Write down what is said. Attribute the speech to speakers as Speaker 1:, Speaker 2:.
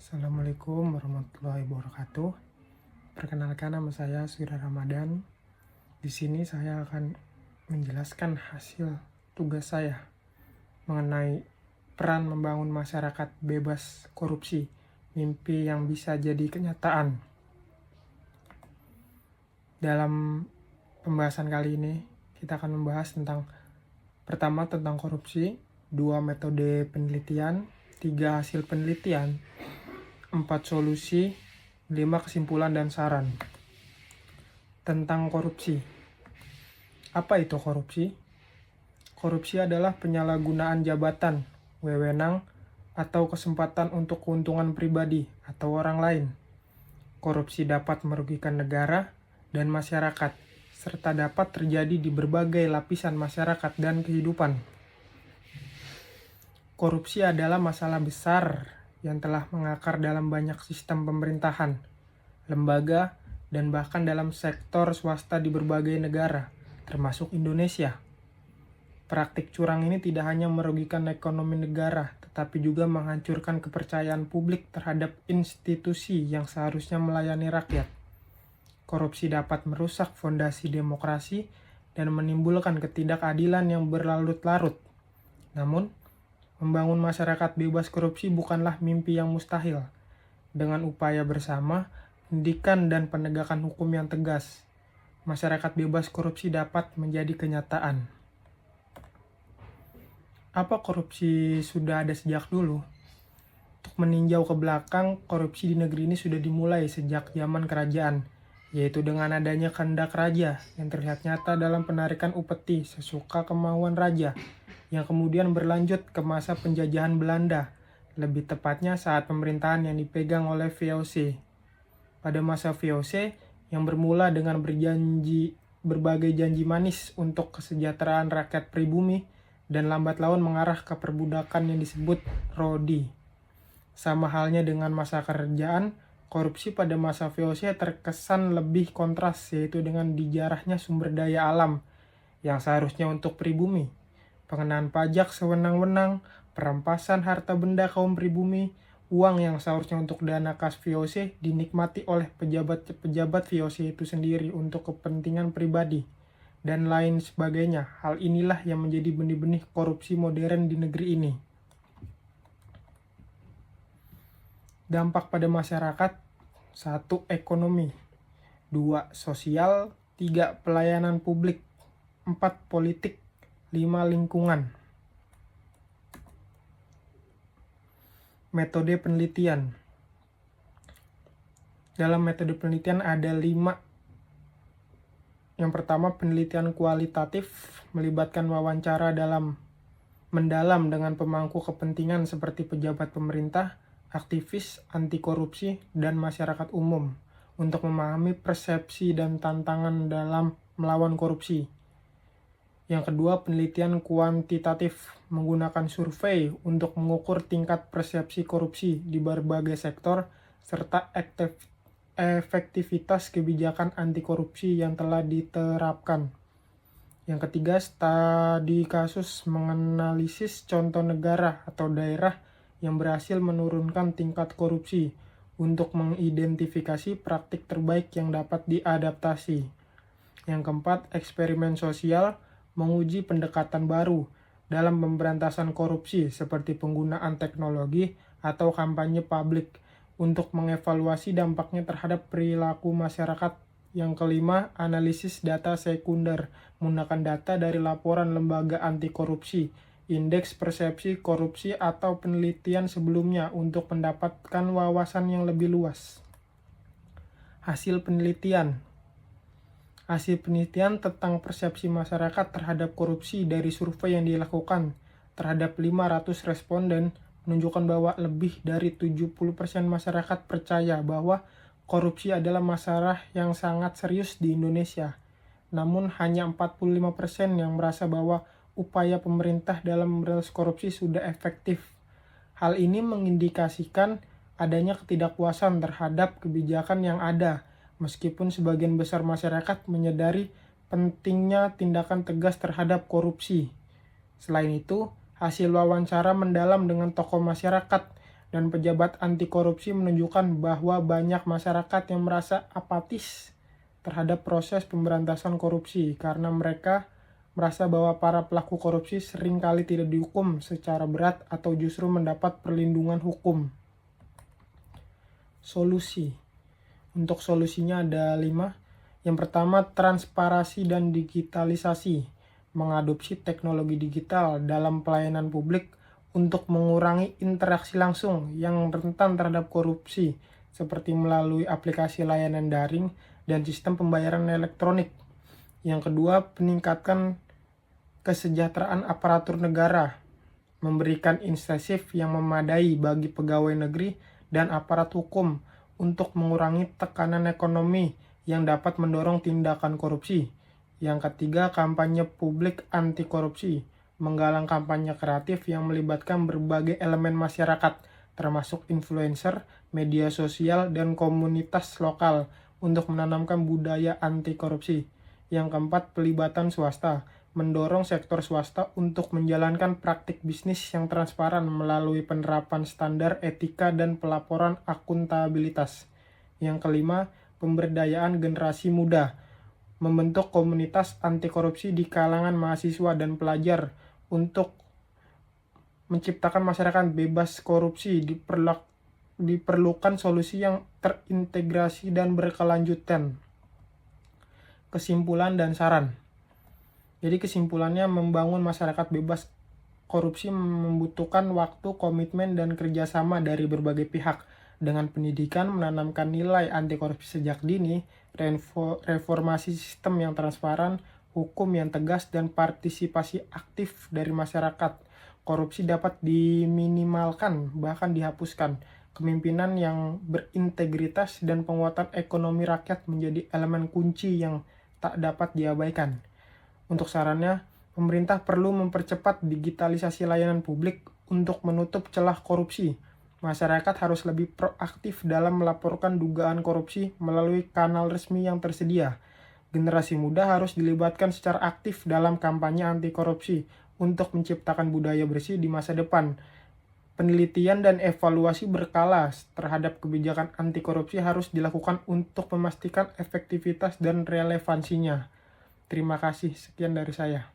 Speaker 1: Assalamualaikum warahmatullahi wabarakatuh. Perkenalkan, nama saya Surya Ramadan. Di sini saya akan menjelaskan hasil tugas saya mengenai peran membangun masyarakat bebas korupsi, mimpi yang bisa jadi kenyataan. Dalam pembahasan kali ini, kita akan membahas pertama tentang korupsi, 2 metode penelitian, 3 hasil penelitian, 4 solusi, 5 kesimpulan dan saran. Tentang korupsi. Apa itu korupsi? Korupsi adalah penyalahgunaan jabatan, wewenang, atau kesempatan untuk keuntungan pribadi atau orang lain. Korupsi dapat merugikan negara dan masyarakat, serta dapat terjadi di berbagai lapisan masyarakat dan kehidupan. Korupsi adalah masalah besar yang telah mengakar dalam banyak sistem pemerintahan, lembaga, dan bahkan dalam sektor swasta di berbagai negara, termasuk Indonesia. Praktik curang ini tidak hanya merugikan ekonomi negara, tetapi juga menghancurkan kepercayaan publik terhadap institusi yang seharusnya melayani rakyat. Korupsi dapat merusak fondasi demokrasi dan menimbulkan ketidakadilan yang berlarut-larut. Namun, membangun masyarakat bebas korupsi bukanlah mimpi yang mustahil. Dengan upaya bersama, pendidikan dan penegakan hukum yang tegas, masyarakat bebas korupsi dapat menjadi kenyataan. Apa korupsi sudah ada sejak dulu? Untuk meninjau ke belakang, korupsi di negeri ini sudah dimulai sejak zaman kerajaan, yaitu dengan adanya kehendak raja yang terlihat nyata dalam penarikan upeti sesuka kemauan raja, yang kemudian berlanjut ke masa penjajahan Belanda, lebih tepatnya saat pemerintahan yang dipegang oleh VOC. Pada masa VOC, yang bermula dengan berbagai janji manis untuk kesejahteraan rakyat pribumi, dan lambat laun mengarah ke perbudakan yang disebut Rodi. Sama halnya dengan masa kerajaan, korupsi pada masa VOC terkesan lebih kontras, yaitu dengan dijarahnya sumber daya alam yang seharusnya untuk pribumi, pengenaan pajak sewenang-wenang, perampasan harta benda kaum pribumi, uang yang seharusnya untuk dana kas VOC dinikmati oleh pejabat-pejabat VOC itu sendiri untuk kepentingan pribadi, dan lain sebagainya. Hal inilah yang menjadi benih-benih korupsi modern di negeri ini. Dampak pada masyarakat: 1. Ekonomi, 2. Sosial, 3. Pelayanan publik, 4. Politik, 5. Lingkungan. Metode penelitian. Dalam metode penelitian ada 5. Yang pertama, penelitian kualitatif, melibatkan wawancara mendalam dengan pemangku kepentingan seperti pejabat pemerintah, aktivis anti korupsi, dan masyarakat umum untuk memahami persepsi dan tantangan dalam melawan korupsi. Yang kedua, penelitian kuantitatif, menggunakan survei untuk mengukur tingkat persepsi korupsi di berbagai sektor serta efektivitas kebijakan anti korupsi yang telah diterapkan. Yang ketiga, studi kasus, menganalisis contoh negara atau daerah yang berhasil menurunkan tingkat korupsi untuk mengidentifikasi praktik terbaik yang dapat diadaptasi. Yang keempat, eksperimen sosial, menguji pendekatan baru dalam pemberantasan korupsi seperti penggunaan teknologi atau kampanye publik untuk mengevaluasi dampaknya terhadap perilaku masyarakat. Yang kelima, analisis data sekunder, menggunakan data dari laporan lembaga anti korupsi, indeks persepsi korupsi atau penelitian sebelumnya untuk mendapatkan wawasan yang lebih luas. Hasil penelitian. Hasil penelitian tentang persepsi masyarakat terhadap korupsi dari survei yang dilakukan terhadap 500 responden menunjukkan bahwa lebih dari 70% masyarakat percaya bahwa korupsi adalah masalah yang sangat serius di Indonesia. Namun hanya 45% yang merasa bahwa upaya pemerintah dalam memberantas korupsi sudah efektif. Hal ini mengindikasikan adanya ketidakpuasan terhadap kebijakan yang ada, meskipun sebagian besar masyarakat menyadari pentingnya tindakan tegas terhadap korupsi. Selain itu, hasil wawancara mendalam dengan tokoh masyarakat dan pejabat anti korupsi menunjukkan bahwa banyak masyarakat yang merasa apatis terhadap proses pemberantasan korupsi karena mereka merasa bahwa para pelaku korupsi seringkali tidak dihukum secara berat atau justru mendapat perlindungan hukum. Solusi. Untuk solusinya ada 5. Yang pertama, transparansi dan digitalisasi. Mengadopsi teknologi digital dalam pelayanan publik untuk mengurangi interaksi langsung yang rentan terhadap korupsi, seperti melalui aplikasi layanan daring dan sistem pembayaran elektronik. Yang kedua, peningkatkan kesejahteraan aparatur negara, memberikan insentif yang memadai bagi pegawai negeri dan aparat hukum untuk mengurangi tekanan ekonomi yang dapat mendorong tindakan korupsi. Yang ketiga, kampanye publik anti korupsi, menggalang kampanye kreatif yang melibatkan berbagai elemen masyarakat, termasuk influencer, media sosial, dan komunitas lokal untuk menanamkan budaya anti korupsi. Yang keempat, pelibatan swasta, mendorong sektor swasta untuk menjalankan praktik bisnis yang transparan melalui penerapan standar etika dan pelaporan akuntabilitas. Yang kelima, pemberdayaan generasi muda, membentuk komunitas anti korupsi di kalangan mahasiswa dan pelajar untuk menciptakan masyarakat bebas korupsi. Diperlukan solusi yang terintegrasi dan berkelanjutan. Kesimpulan dan saran. Jadi kesimpulannya, membangun masyarakat bebas korupsi membutuhkan waktu, komitmen, dan kerjasama dari berbagai pihak. Dengan pendidikan, menanamkan nilai anti korupsi sejak dini, reformasi sistem yang transparan, hukum yang tegas, dan partisipasi aktif dari masyarakat, korupsi dapat diminimalkan, bahkan dihapuskan. Kepemimpinan yang berintegritas dan penguatan ekonomi rakyat menjadi elemen kunci yang tak dapat diabaikan. Untuk sarannya, pemerintah perlu mempercepat digitalisasi layanan publik untuk menutup celah korupsi. Masyarakat harus lebih proaktif dalam melaporkan dugaan korupsi melalui kanal resmi yang tersedia. Generasi muda harus dilibatkan secara aktif dalam kampanye anti korupsi untuk menciptakan budaya bersih di masa depan. Penelitian dan evaluasi berkala terhadap kebijakan anti korupsi harus dilakukan untuk memastikan efektivitas dan relevansinya. Terima kasih, sekian dari saya.